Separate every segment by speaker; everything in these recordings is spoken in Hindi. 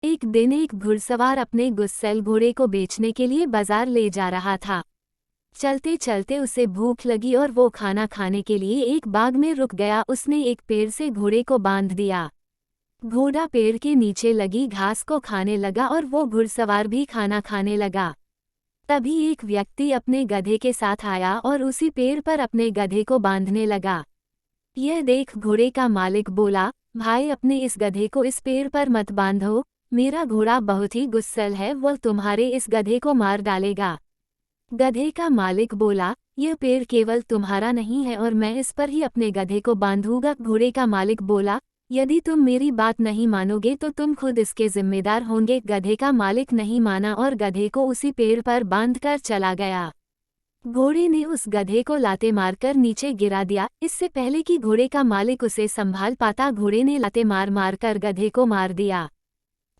Speaker 1: एक दिन एक घुड़सवार अपने गुस्सैल घोड़े को बेचने के लिए बाजार ले जा रहा था। चलते चलते उसे भूख लगी और वो खाना खाने के लिए एक बाग में रुक गया। उसने एक पेड़ से घोड़े को बांध दिया। घोड़ा पेड़ के नीचे लगी घास को खाने लगा और वो घुड़सवार भी खाना खाने लगा। तभी एक व्यक्ति अपने गधे के साथ आया और उसी पेड़ पर अपने गधे को बांधने लगा। यह देख घोड़े का मालिक बोला, भाई अपने इस गधे को इस पेड़ पर मत बांधो, मेरा घोड़ा बहुत ही गुस्सैल है, वह तुम्हारे इस गधे को मार डालेगा। गधे का मालिक बोला, यह पेड़ केवल तुम्हारा नहीं है और मैं इस पर ही अपने गधे को बांधूंगा। घोड़े का मालिक बोला, यदि तुम मेरी बात नहीं मानोगे तो तुम खुद इसके जिम्मेदार होंगे। गधे का मालिक नहीं माना और गधे को उसी पेड़ पर बांधकर चला गया। घोड़े ने उस गधे को लाते मारकर नीचे गिरा दिया। इससे पहले कि घोड़े का मालिक उसे संभाल पाता, घोड़े ने लाते मार मारकर गधे को मार दिया।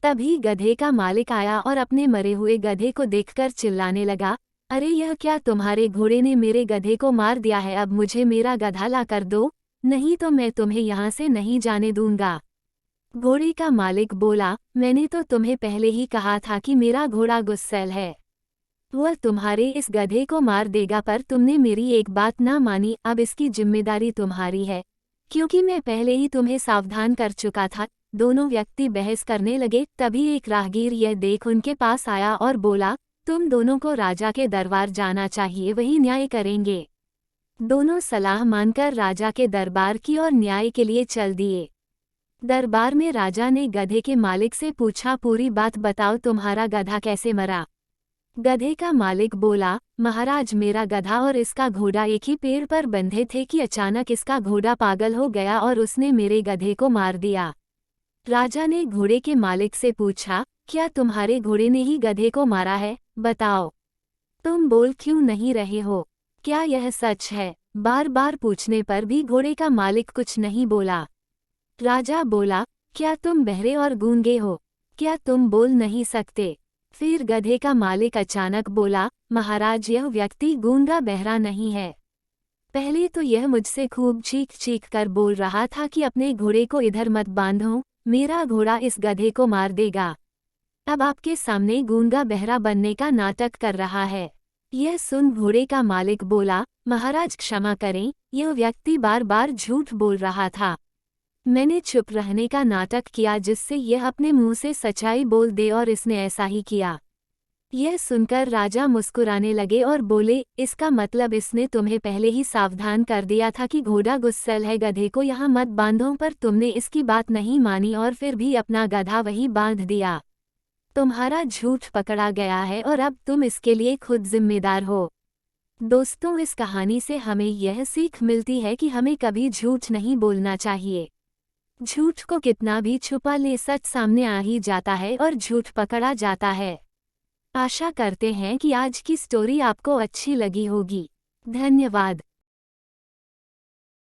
Speaker 1: तभी गधे का मालिक आया और अपने मरे हुए गधे को देखकर चिल्लाने लगा, अरे यह क्या, तुम्हारे घोड़े ने मेरे गधे को मार दिया है। अब मुझे मेरा गधा ला कर दो, नहीं तो मैं तुम्हें यहाँ से नहीं जाने दूंगा। घोड़े का मालिक बोला, मैंने तो तुम्हें पहले ही कहा था कि मेरा घोड़ा गुस्सैल है, वह तुम्हारे इस गधे को मार देगा, पर तुमने मेरी एक बात ना मानी। अब इसकी जिम्मेदारी तुम्हारी है, क्योंकि मैं पहले ही तुम्हें सावधान कर चुका था। दोनों व्यक्ति बहस करने लगे। तभी एक राहगीर यह देख उनके पास आया और बोला, तुम दोनों को राजा के दरबार जाना चाहिए, वही न्याय करेंगे। दोनों सलाह मानकर राजा के दरबार की और न्याय के लिए चल दिए। दरबार में राजा ने गधे के मालिक से पूछा, पूरी बात बताओ, तुम्हारा गधा कैसे मरा। गधे का मालिक बोला, महाराज मेरा गधा और इसका घोड़ा एक ही पेड़ पर बंधे थे कि अचानक इसका घोड़ा पागल हो गया और उसने मेरे गधे को मार दिया। राजा ने घोड़े के मालिक से पूछा, क्या तुम्हारे घोड़े ने ही गधे को मारा है, बताओ। तुम बोल क्यों नहीं रहे हो, क्या यह सच है। बार बार पूछने पर भी घोड़े का मालिक कुछ नहीं बोला। राजा बोला, क्या तुम बहरे और गूंगे हो, क्या तुम बोल नहीं सकते। फिर गधे का मालिक अचानक बोला, महाराज यह व्यक्ति गूंगा बहरा नहीं है। पहले तो यह मुझसे खूब चीख चीख कर बोल रहा था कि अपने घोड़े को इधर मत बांधो, मेरा घोड़ा इस गधे को मार देगा। अब आपके सामने गूंगा बहरा बनने का नाटक कर रहा है। यह सुन घोड़े का मालिक बोला, महाराज क्षमा करें, यह व्यक्ति बार बार झूठ बोल रहा था। मैंने चुप रहने का नाटक किया जिससे यह अपने मुंह से सच्चाई बोल दे और इसने ऐसा ही किया। यह सुनकर राजा मुस्कुराने लगे और बोले, इसका मतलब इसने तुम्हें पहले ही सावधान कर दिया था कि घोड़ा गुस्सैल है, गधे को यहाँ मत बांधो, पर तुमने इसकी बात नहीं मानी और फिर भी अपना गधा वहीं बांध दिया। तुम्हारा झूठ पकड़ा गया है और अब तुम इसके लिए खुद जिम्मेदार हो। दोस्तों, इस कहानी से हमें यह सीख मिलती है कि हमें कभी झूठ नहीं बोलना चाहिए। झूठ को कितना भी छुपा ले, सच सामने आ ही जाता है और झूठ पकड़ा जाता है। आशा करते हैं कि आज की स्टोरी आपको अच्छी लगी होगी। धन्यवाद।